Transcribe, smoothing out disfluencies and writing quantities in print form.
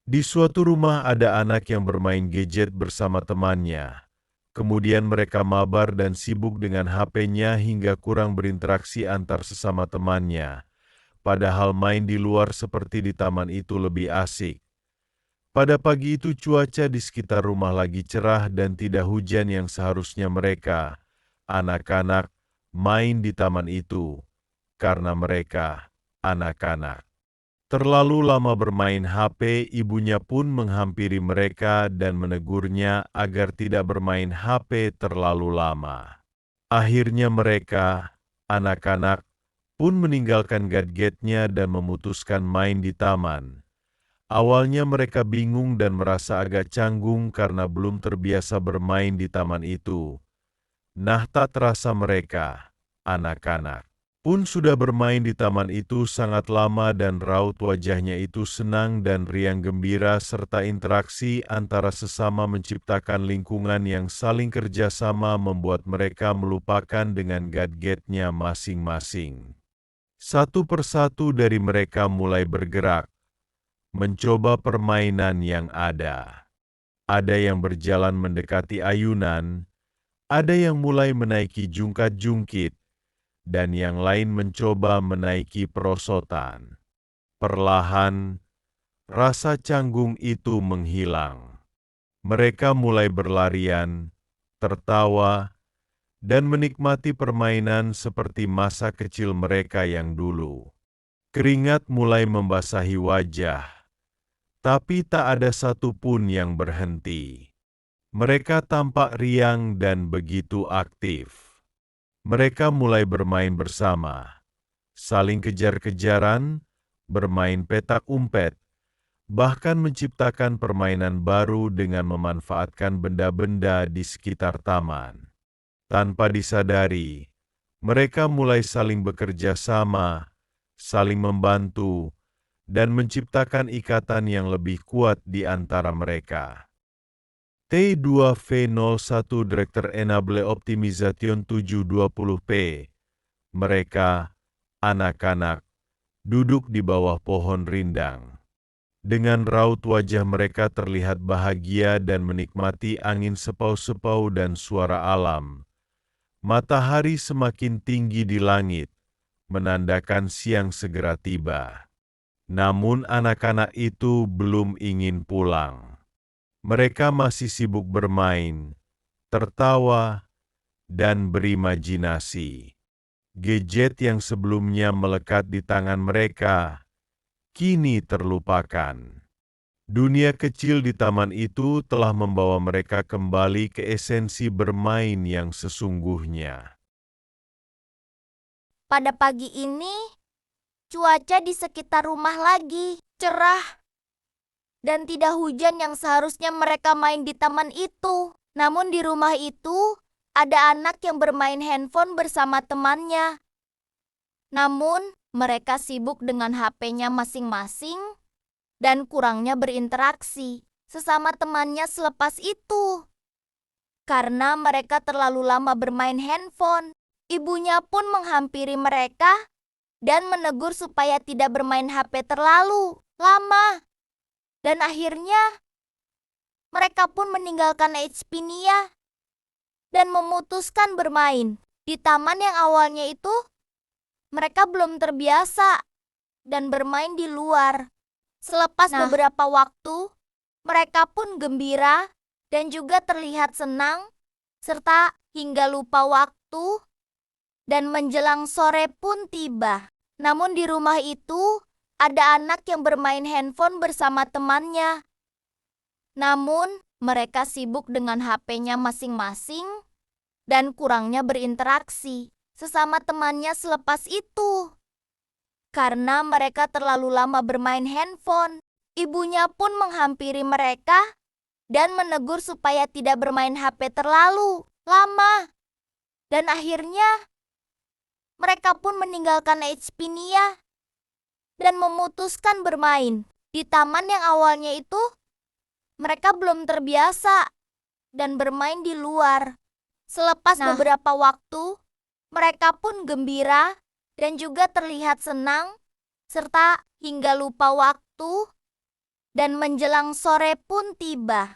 Di suatu rumah ada anak yang bermain gadget bersama temannya. Kemudian mereka mabar dan sibuk dengan HP-nya hingga kurang berinteraksi antar sesama temannya. Padahal main di luar seperti di taman itu lebih asik. Pada pagi itu cuaca di sekitar rumah lagi cerah dan tidak hujan yang seharusnya mereka, anak-anak, main di taman itu. Karena mereka, anak-anak, terlalu lama bermain HP, ibunya pun menghampiri mereka dan menegurnya agar tidak bermain HP terlalu lama. Akhirnya mereka, anak-anak, pun meninggalkan gadgetnya dan memutuskan main di taman. Awalnya mereka bingung dan merasa agak canggung karena belum terbiasa bermain di taman itu. Nah, tak terasa mereka, anak-anak, pun sudah bermain di taman itu sangat lama dan raut wajahnya itu senang dan riang gembira serta interaksi antara sesama menciptakan lingkungan yang saling kerjasama membuat mereka melupakan dengan gadgetnya masing-masing. Satu persatu dari mereka mulai bergerak, mencoba permainan yang ada. Ada yang berjalan mendekati ayunan, ada yang mulai menaiki jungkat-jungkit, dan yang lain mencoba menaiki perosotan. Perlahan, rasa canggung itu menghilang. Mereka mulai berlarian, tertawa, dan menikmati permainan seperti masa kecil mereka yang dulu. Keringat mulai membasahi wajah, tapi tak ada satupun yang berhenti. Mereka tampak riang dan begitu aktif. Mereka mulai bermain bersama, saling kejar-kejaran, bermain petak umpet, bahkan menciptakan permainan baru dengan memanfaatkan benda-benda di sekitar taman. Tanpa disadari, mereka mulai saling bekerja sama, saling membantu, dan menciptakan ikatan yang lebih kuat di antara mereka. T2V01 Director Enable Optimization 720p. Mereka, anak-anak, duduk di bawah pohon rindang. Dengan raut wajah mereka terlihat bahagia dan menikmati angin sepau-sepau dan suara alam. Matahari semakin tinggi di langit, menandakan siang segera tiba. Namun anak-anak itu belum ingin pulang. Mereka masih sibuk bermain, tertawa, dan berimajinasi. Gadget yang sebelumnya melekat di tangan mereka, kini terlupakan. Dunia kecil di taman itu telah membawa mereka kembali ke esensi bermain yang sesungguhnya. Pada pagi ini, cuaca di sekitar rumah lagi cerah dan tidak hujan yang seharusnya mereka main di taman itu. Namun di rumah itu, ada anak yang bermain handphone bersama temannya. Namun, mereka sibuk dengan HP-nya masing-masing dan kurangnya berinteraksi sesama temannya selepas itu. Karena mereka terlalu lama bermain handphone, ibunya pun menghampiri mereka dan menegur supaya tidak bermain HP terlalu lama. Dan akhirnya, mereka pun meninggalkan HP-nya dan memutuskan bermain di taman yang awalnya itu mereka belum terbiasa dan bermain di luar. Selepas beberapa waktu, mereka pun gembira dan juga terlihat senang, serta hingga lupa waktu dan menjelang sore pun tiba. Namun di rumah itu, ada anak yang bermain handphone bersama temannya. Namun, mereka sibuk dengan HP-nya masing-masing dan kurangnya berinteraksi sesama temannya selepas itu. Karena mereka terlalu lama bermain handphone, ibunya pun menghampiri mereka dan menegur supaya tidak bermain HP terlalu lama. Dan akhirnya, mereka pun meninggalkan HP-nya dan memutuskan bermain di taman yang awalnya itu mereka belum terbiasa dan bermain di luar. Selepas beberapa waktu, mereka pun gembira dan juga terlihat senang, serta hingga lupa waktu dan menjelang sore pun tiba.